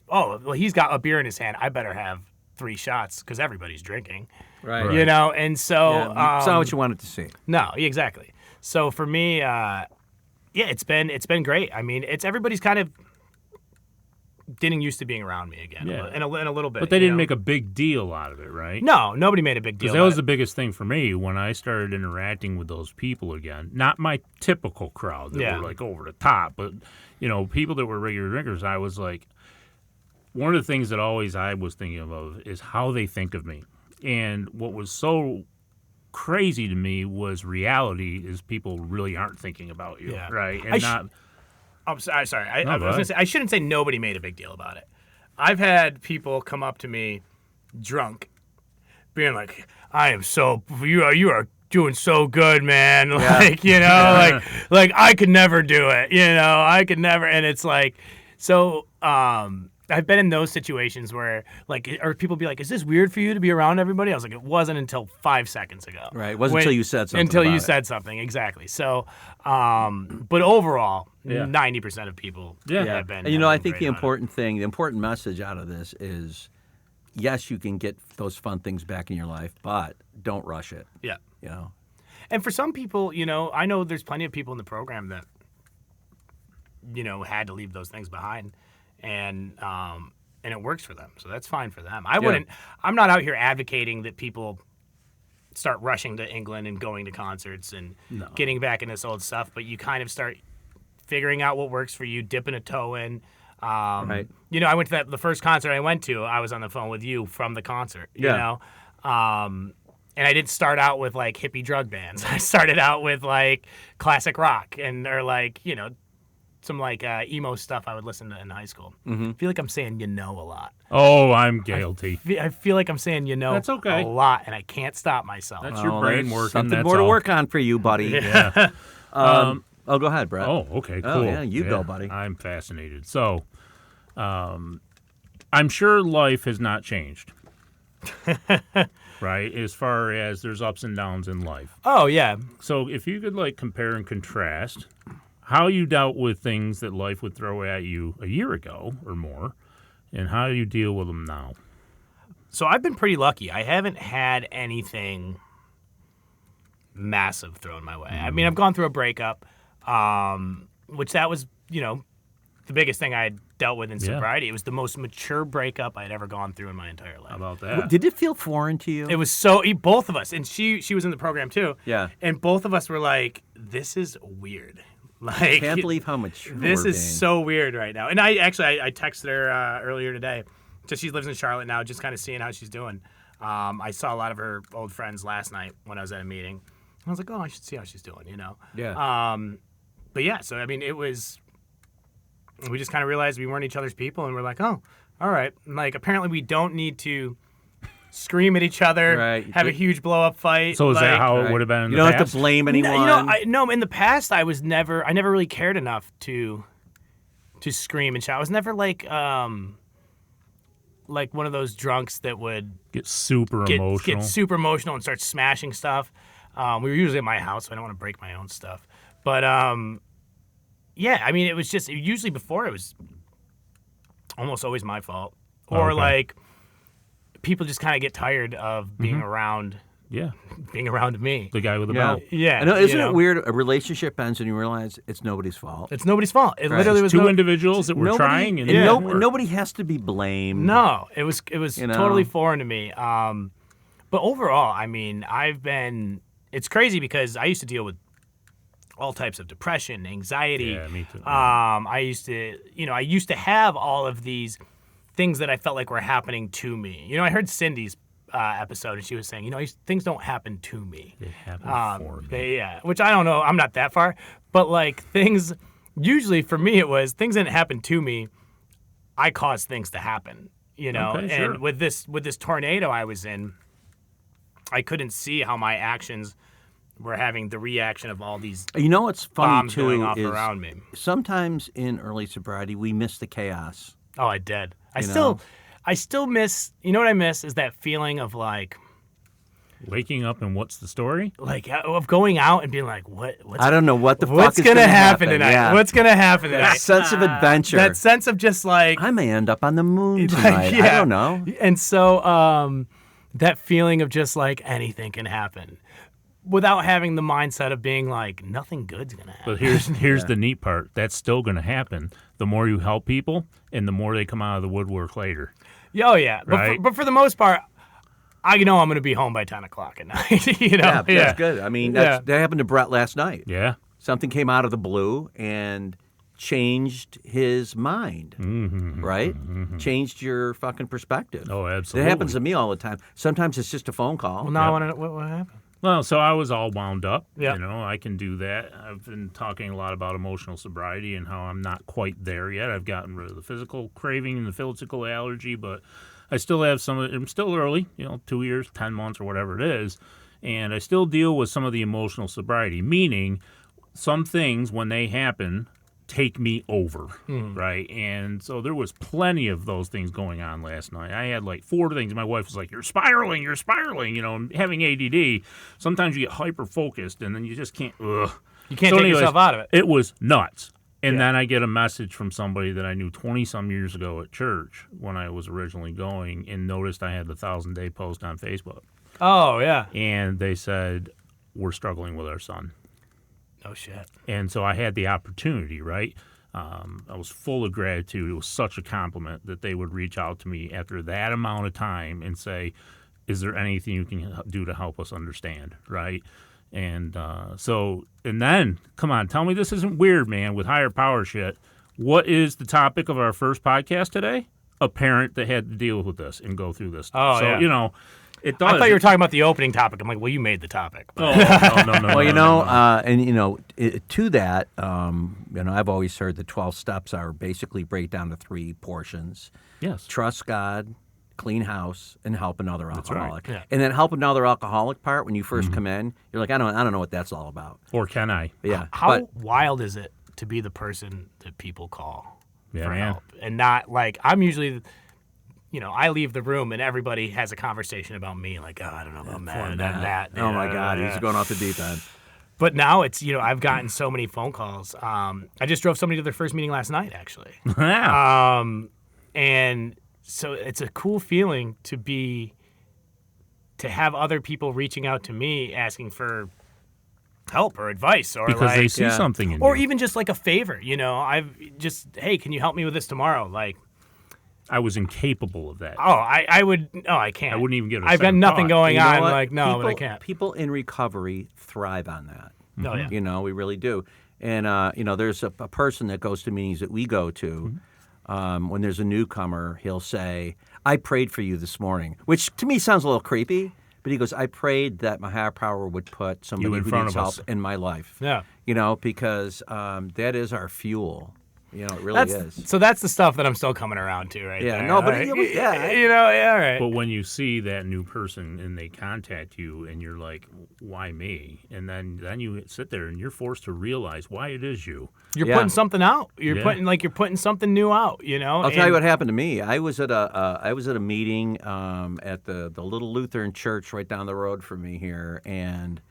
oh, well, he's got a beer in his hand. I better have 3 shots because everybody's drinking. Right. And so. It's not what you wanted to see. No, exactly. So for me, it's been great. I mean, everybody's kind of getting used to being around me again, in a little bit. But they didn't make a big deal out of it, right? No, nobody made a big deal. Because that was the biggest thing for me when I started interacting with those people again. Not my typical crowd that were like over the top, but people that were regular drinkers. I was like, one of the things that always I was thinking of is how they think of me, and what was so crazy to me was reality is people really aren't thinking about you, right? And I'm sorry. I was gonna say I shouldn't say nobody made a big deal about it. I've had people come up to me drunk, being like, "I am so you are doing so good, man." Like like I could never do it. I could never. And it's like, so. I've been in those situations where, or people be like, "Is this weird for you to be around everybody?" I was like, "It wasn't until 5 seconds ago." Right. It wasn't until you said something. Until you said something, exactly. So, but overall, 90% of people have been. And I think the important message out of this is, yes, you can get those fun things back in your life, but don't rush it. Yeah. And for some people, I know there's plenty of people in the program that, had to leave those things behind. And it works for them, so that's fine for them. I'm not out here advocating that people start rushing to England and going to concerts and getting back into this old stuff, but you kind of start figuring out what works for you, dipping a toe in. Right. I went to the first concert I went to, I was on the phone with you from the concert, and I didn't start out with like hippie drug bands. I started out with like classic rock or like, some like emo stuff I would listen to in high school. I feel like I'm saying a lot. Oh, I'm guilty. I feel like I'm saying That's okay. a lot, and I can't stop myself. That's your brain there's working. Something that's more to all. work on for you, buddy. Yeah. Oh, go ahead, Brett. Oh, okay, cool. Oh, yeah, you go, buddy. I'm fascinated. So, I'm sure life has not changed, right? As far as there's ups and downs in life. Oh yeah. So, if you could like compare and contrast how you dealt with things that life would throw at you a year ago or more, and how you deal with them now. So I've been pretty lucky. I haven't had anything massive thrown my way. I mean, I've gone through a breakup, which that was, the biggest thing I had dealt with in sobriety. It was the most mature breakup I'd ever gone through in my entire life. How about that? Did it feel foreign to you? It was both of us, and she was in the program too. Yeah. And both of us were like, this is weird. Like, I can't believe how mature this we're is being. so weird right now. And I texted her earlier today. So she lives in Charlotte now, just kind of seeing how she's doing. I saw a lot of her old friends last night when I was at a meeting. I was like, oh, I should see how she's doing, Yeah. But yeah, so I mean, we just kind of realized we weren't each other's people, and we're like, oh, all right. And, like, apparently we don't need to scream at each other, Right. have a huge blow up fight. So is that how it Right. would have been in You the don't past? have to blame anyone. No, in the past I never really cared enough to scream and shout. I was never like one of those drunks that would Get super emotional. get super emotional and start smashing stuff. We were usually at my house, so I don't want to break my own stuff. But yeah, I mean, it was just usually before it was almost always my fault, or Okay. like people just kind of get tired of being around Yeah. me. The guy with the Yeah. belt. Yeah, I know, isn't you it know? weird? A relationship ends and you realize it's nobody's fault. It's nobody's fault. It Right. literally was Two individuals that were trying, and it no- didn't work. nobody has to be blamed. No, it was You know? totally foreign to me. But overall, I mean, it's crazy because I used to deal with all types of depression, anxiety. Yeah, me too. I used to have all of these things that I felt like were happening to me. I heard Cindy's episode, and she was saying, things don't happen to me. It happened for me. Which I don't know. I'm not that far, but like things. Usually, for me, it was things didn't happen to me. I caused things to happen. Okay, sure. And with this tornado I was in, I couldn't see how my actions were having the reaction of all these You know what's funny bombs too going off is around me. sometimes in early sobriety we miss the chaos. Oh, I did. I know? still miss. You know what I miss is that feeling of like Waking up and what's the story? of going out and being like, what's I don't know what the fuck what's is gonna gonna happen tonight? Yeah. What's gonna happen that tonight? sense of adventure. That sense of just like I may end up on the moon like, tonight. I yeah. don't know. And so that feeling of just like anything can happen, without having the mindset of being like nothing good's gonna happen. But here's the neat part. That's still going to happen. The more you help people, and the more they come out of the woodwork later. Oh yeah, Right. but for the most part, I know I'm gonna be home by 10 o'clock at night. Yeah, that's good. I mean, that happened to Brett last night. Yeah. Something came out of the blue and changed his mind, right? Changed your fucking perspective. Oh, It absolutely. happens to me all the time. Sometimes it's just a phone call. Well, now I want to know what happened. Well, so I was all wound up. Yeah. I can do that. I've been talking a lot about emotional sobriety and how I'm not quite there yet. I've gotten rid of the physical craving and the physical allergy, but I still have some of it. I'm still early, 2 years, 10 months, or whatever it is. And I still deal with some of the emotional sobriety, meaning some things, when they happen, take me over, right? And so there was plenty of those things going on last night. I had like 4 things. My wife was like, you're spiraling, and having ADD, sometimes you get hyper-focused, and then you just can't, You can't take yourself out of it. It was nuts. And Yeah. then I get a message from somebody that I knew 20-some years ago at church when I was originally going, and noticed I had the 1,000-day post on Facebook. Oh yeah. And they said, we're struggling with our son. Oh shit. And so I had the opportunity, right? I was full of gratitude. It was such a compliment that they would reach out to me after that amount of time and say, is there anything you can do to help us understand, right? And and then, come on, tell me this isn't weird, man, with higher power shit. What is the topic of our first podcast today? A parent that had to deal with this and go through this. Oh, so, yeah. It does. I thought you were talking about the opening topic. I'm like, well, you made the topic. Oh, no. Well, no. and to that, I've always heard the 12 steps are basically break down to 3 portions: Yes. trust God, clean house, and help another alcoholic. Yeah. And then help another alcoholic part, when you first come in, you're like, I don't know what that's all about. Or can I? Yeah. How wild is it to be the person that people call Yeah, for man. help, and not like I'm usually. I leave the room and everybody has a conversation about me, like, I don't know about Matt and that. Oh my God, he's going off the deep end. But now it's, I've gotten so many phone calls. I just drove somebody to their first meeting last night, actually. Yeah. And so it's a cool feeling to have other people reaching out to me asking for help or advice, or Because they like, see something in or you. even just like a favor. Hey, can you help me with this tomorrow? Like, I was incapable of that. I can't. I wouldn't even give it a I've got second nothing thought. going You know on. what? Like, no, but I can't. People in recovery thrive on that. Oh, yeah. We really do. And, there's a person that goes to meetings that we go to. When there's a newcomer, he'll say, I prayed for you this morning, which to me sounds a little creepy. But he goes, I prayed that my higher power would put somebody in who front needs of help us. in my life. Yeah. Because that is our fuel. It really is. So that's the stuff that I'm still coming around to, right? Yeah, there. no, but Like, yeah. all right. But when you see that new person and they contact you and you're like, why me? And then you sit there and you're forced to realize why it is you. You're Yeah. putting something out. You're Yeah. putting something new out. I'll tell you what happened to me. I was at a meeting at the Little Lutheran Church right down the road from me here, and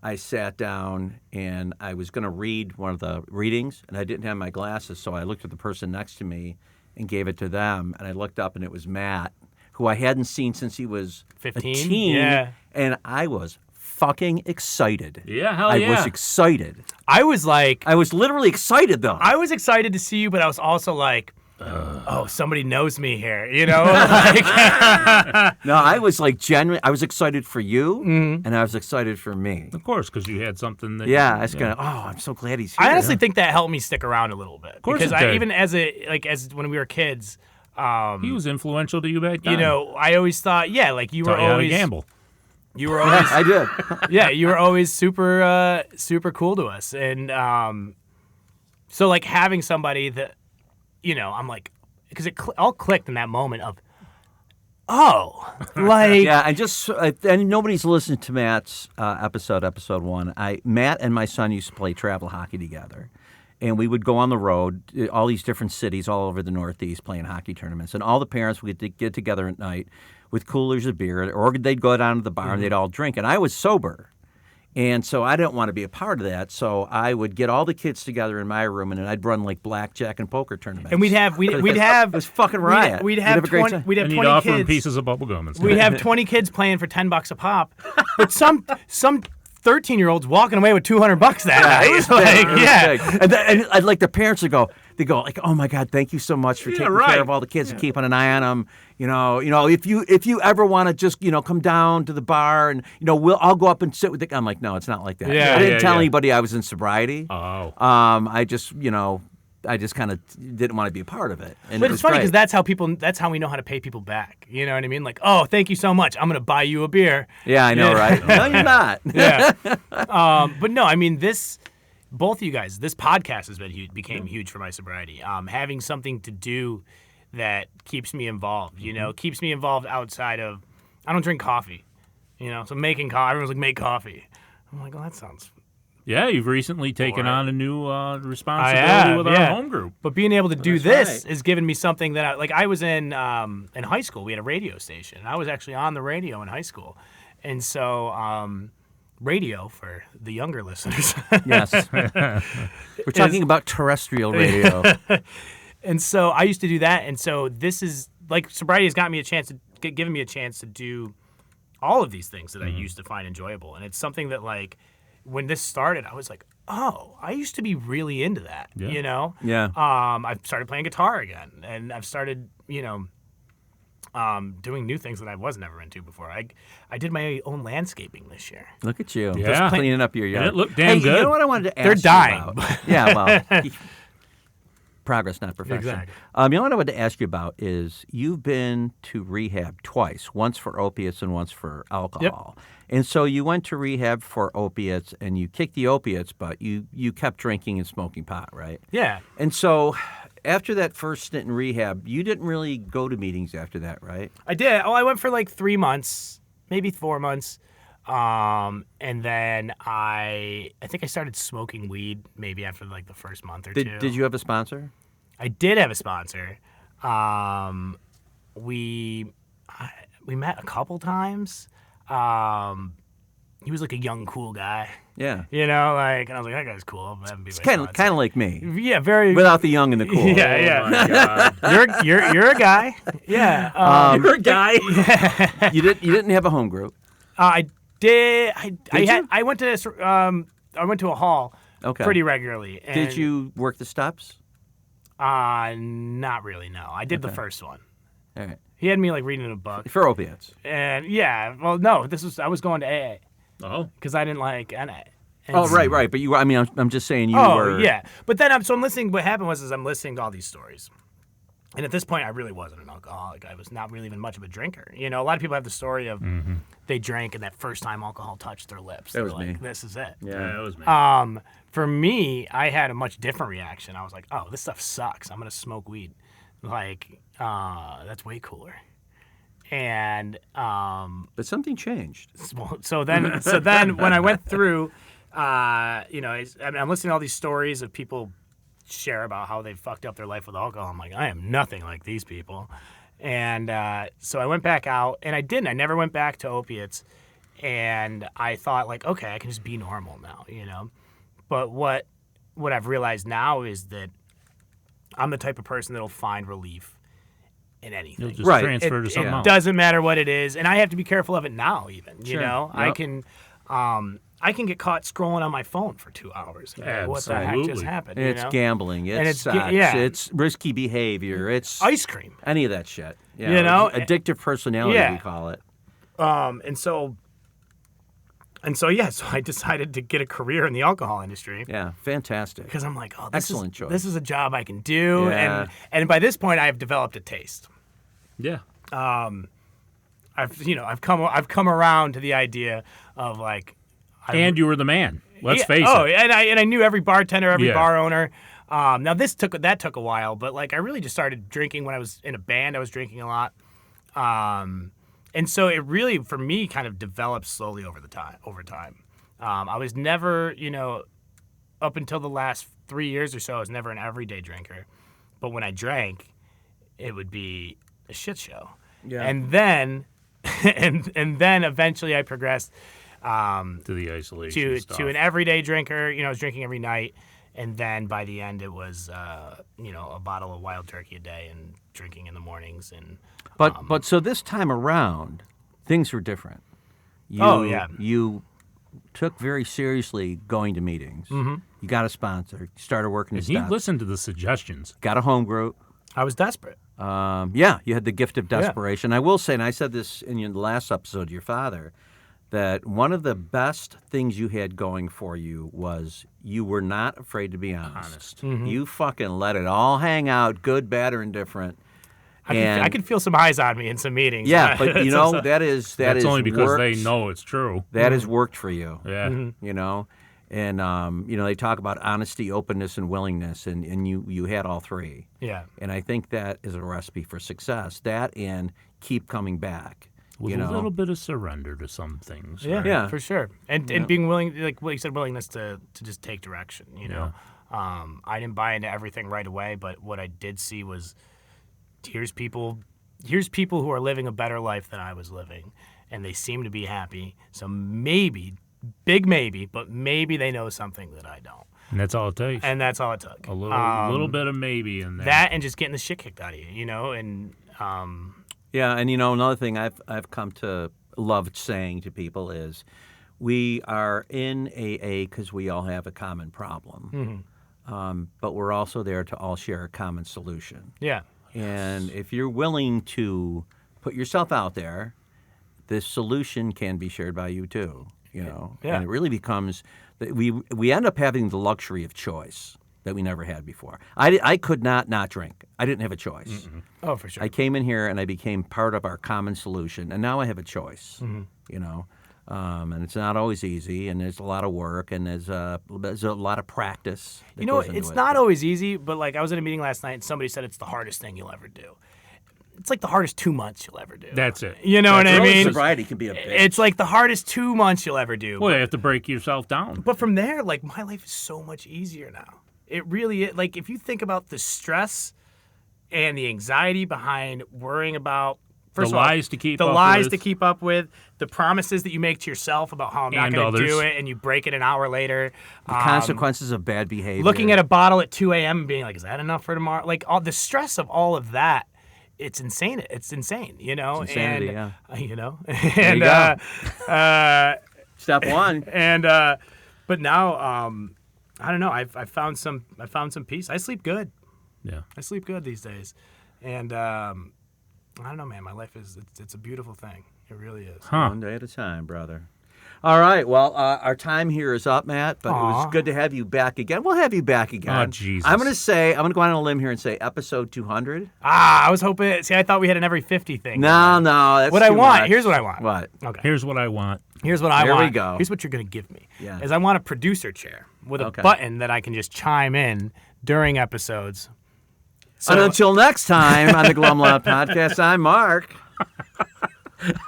I sat down and I was going to read one of the readings, and I didn't have my glasses, so I looked at the person next to me and gave it to them, and I looked up and it was Matt, who I hadn't seen since he was 15? a teen, Yeah. and I was fucking excited. Yeah, hell I yeah. was excited. I was like, I was literally excited though. I was excited to see you, but I was also like, oh, somebody knows me here. Like, No, I was like genuine. I was excited for you, and I was excited for me. Of course, because you had something that. Yeah, I was gonna. Oh, I'm so glad he's here. I honestly think that helped me stick around a little bit. Of course because it did. even as when we were kids, He was influential to you back then. I always thought, like you were Taught you how to always gamble. You were always I did. yeah, you were always super super cool to us, and so like having somebody that I'm like, because it all clicked in that moment of, like Yeah, and nobody's listened to Matt's episode 1. Matt and my son used to play travel hockey together. And we would go on the road, all these different cities all over the Northeast playing hockey tournaments. And all the parents would get together at night with coolers of beer, or they'd go down to the bar and they'd all drink. And I was sober. And so I didn't want to be a part of that. So I would get all the kids together in my room, and then I'd run like blackjack and poker tournaments. and we'd have it was fucking riot. We'd have a great 20 time. we'd have And you'd 20 offer him kids. pieces of bubble gum and stuff. We'd have 20 kids playing for $10 a pop, but some 13-year-olds walking away with $200 that night. It was Like, big. It was yeah. big. And I'd like the parents would go, like, oh my God, thank you so much for taking right. care of all the kids and keeping an eye on them. If you ever want to just come down to the bar and I'll go up and sit with the. I'm like, no, it's not like that. Yeah. I didn't Yeah, tell yeah. anybody I was in sobriety. Oh. I just kind of didn't want to be a part of it. And But it it's was funny great. because that's how we know how to pay people back. You know what I mean? Like, oh, thank you so much. I'm going to buy you a beer. Yeah, I know, right? No, you're not. Yeah. But no, I mean, both of you guys, this podcast became huge for my sobriety. Having something to do that keeps me involved, keeps me involved outside of, I don't drink coffee, so making coffee, everyone's like, make coffee. I'm like, well, that sounds. Yeah, you've recently taken Boring. on a new responsibility I have, with yeah. our home group. But being able to do That's this right. is giving me something that I was in high school. We had a radio station. And I was actually on the radio in high school. And so radio, for the younger listeners. Yes. We're talking about terrestrial radio. And so I used to do that. And so this is, like, sobriety has given me a chance to do all of these things that I used to find enjoyable. And it's something that, like, when this started, I was like, oh, I used to be really into that, Yeah. Yeah. I've started playing guitar again, and I've started, doing new things that I was never into before. I did my own landscaping this year. Look at you. Yeah. Just cleaning up your yard. And it looked damn Hey, good. you know what I wanted to ask They're you dying. about? Yeah, well. Progress, not perfection. Exactly. You know what I wanted to ask you about is you've been to rehab twice, once for opiates and once for alcohol. And so you went to rehab for opiates and you kicked the opiates, but you kept drinking and smoking pot, right? Yeah. And so after that first stint in rehab, you didn't really go to meetings after that, right? I did. Oh, I went for like 3 months, maybe 4 months. And then I think I started smoking weed maybe after like the first month or two. Did you have a sponsor? I did have a sponsor. We met a couple times. He was like a young, cool guy. Yeah. You know, like, and I was like, that guy's cool. I'm having to be It's my kind sponsor. of like me, Yeah, very. without the young and the cool. Yeah, yeah. Oh my God. You're a guy. Yeah. You're a guy. You didn't have a home group. I did. you? I went to a hall Okay. pretty regularly. And, Did you work the steps? Not really. No, I did the Okay. first one. All right. He had me like reading a book, For opiates. and yeah. Well, no, I was going to AA Oh. because I didn't like NA. And Oh, right. But you were, I mean, I'm just saying you Oh, were. yeah. But then I'm listening. What happened was I'm listening to all these stories. And at this point, I really wasn't an alcoholic. I was not really even much of a drinker. You know, a lot of people have the story of they drank and that first time alcohol touched their lips. That was they were like, me. This is it. Yeah, that was me. For me, I had a much different reaction. I was like, oh, this stuff sucks. I'm going to smoke weed. Like, that's way cooler. And But something changed. so then when I went through, I'm listening to all these stories of people share about how they fucked up their life with alcohol. I'm like, I am nothing like these people. And so I went back out, and I didn't. I never went back to opiates. And I thought, like, okay, I can just be normal now, you know? But what I've realized now is that I'm the type of person that'll find relief in anything. You'll just Right. transfer to It something else. doesn't matter what it is, and I have to be careful of it now. Even you Sure. know, Yep. I can get caught scrolling on my phone for 2 hours. And be like, what the heck just Absolutely. happened? It's you know? gambling. It's And it's sex. yeah. It's risky behavior. It's Ice cream. any of that shit. Yeah, You know? addictive personality, Yeah. we call it. So I decided to get a career in the alcohol industry. Yeah, fantastic. Because I'm like, oh, Excellent choice. This is a job I can do, Yeah. and by this point I've developed a taste. Yeah. I've come around to the idea of like, And you were the man. Let's face Oh, it. and I knew every bartender, every Yeah. bar owner. Now that took a while, but like I really just started drinking when I was in a band. I was drinking a lot, and so it really for me kind of developed slowly over time. I was never, up until the last 3 years or so, I was never an everyday drinker, but when I drank, it would be a shit show. Yeah. And then, and then eventually I progressed. To the isolation stuff. To an everyday drinker. I was drinking every night, and then by the end it was a bottle of Wild Turkey a day and drinking in the mornings. And But so this time around, things were different. You took very seriously going to meetings. Mm-hmm. You got a sponsor. You started working And at he steps. listened to the suggestions. Got a home group. I was desperate. You had the gift of desperation. I will say, and I said this in the last episode to your father, that one of the best things you had going for you was you were not afraid to be honest. Mm-hmm. You fucking let it all hang out, good, bad, or indifferent. I could feel some eyes on me in some meetings. Yeah, but that is That's only because worked. they know it's true. That has worked for you. Yeah. And they talk about honesty, openness, and willingness, and you had all three. Yeah. And I think that is a recipe for success. That and keep coming back. With a little bit of surrender to some things. Yeah, right? Yeah. for sure. And being willing, like what you said, willingness to just take direction, I didn't buy into everything right away, but what I did see was here's people who are living a better life than I was living, and they seem to be happy. So maybe, big maybe, but maybe they know something that I don't. And that's all it takes. And that's all it took. A little bit of maybe in there. That and just getting the shit kicked out of you, and Yeah, and another thing I've come to love saying to people is we are in AA because we all have a common problem, but we're also there to all share a common solution. yeah. And if you're willing to put yourself out there, this solution can be shared by you too. Yeah. And it really becomes that we end up having the luxury of choice. that we never had before. I could not drink. I didn't have a choice. Oh, for sure. I came in here and I became part of our common solution, and now I have a choice. You know, and it's not always easy, and there's a lot of work, and there's a lot of practice. That You know, goes into it's it. not always easy, but like I was at a meeting last night and somebody said it's the hardest thing you'll ever do. It's like the hardest 2 months you'll ever do. That's it. You know what I Early mean? sobriety can be a bitch. It's like the hardest 2 months you'll ever do. Well, you have to break yourself down. But from there, like my life is so much easier now. It really is. Like if you think about the stress and the anxiety behind worrying about first The of all, lies to keep the up lies with. to keep up with, the promises that you make to yourself about how I'm not And going to do others. it, and you break it an hour later. The consequences of bad behavior. Looking at a bottle at 2 a.m. and being like, "Is that enough for tomorrow?" Like all the stress of all of that. It's insane. It's insane, you know. It's insanity, and, yeah. You know. There you and go. Step one. and but now I don't know. I found some peace. I sleep good. Yeah. I sleep good these days, and I don't know, man. My life it's a beautiful thing. It really is. Huh. One day at a time, brother. All right. Well, our time here is up, Matt, but it was good to have you back again. We'll have you back again. Oh, Jesus. I'm going to go on a limb here and say episode 200. I was hoping. See, I thought we had an every 50 thing. No, that's What I too want. much. Here's what I want. What? Okay. Here's what I want. Here's what I There want. we go. Here's what you're gonna give me. Yeah. Is I want a producer chair with a Okay. button that I can just chime in during episodes. And until next time on the Glum Lot Podcast, I'm Mark.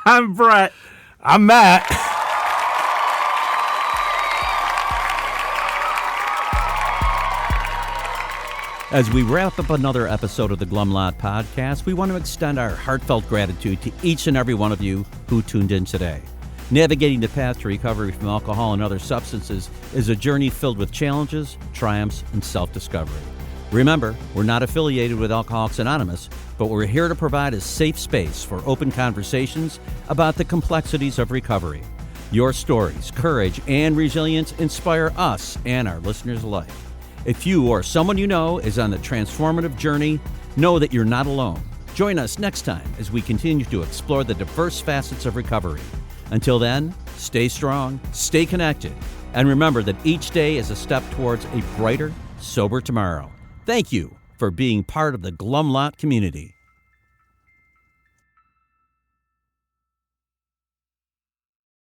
I'm Brett. I'm Matt. As we wrap up another episode of the Glum Lot Podcast, we want to extend our heartfelt gratitude to each and every one of you who tuned in today. Navigating the path to recovery from alcohol and other substances is a journey filled with challenges, triumphs, and self-discovery. Remember, we're not affiliated with Alcoholics Anonymous, but we're here to provide a safe space for open conversations about the complexities of recovery. Your stories, courage, and resilience inspire us and our listeners alike. If you or someone you know is on the transformative journey, know that you're not alone. Join us next time as we continue to explore the diverse facets of recovery. Until then, stay strong, stay connected, and remember that each day is a step towards a brighter, sober tomorrow. Thank you for being part of the Glum Lot community.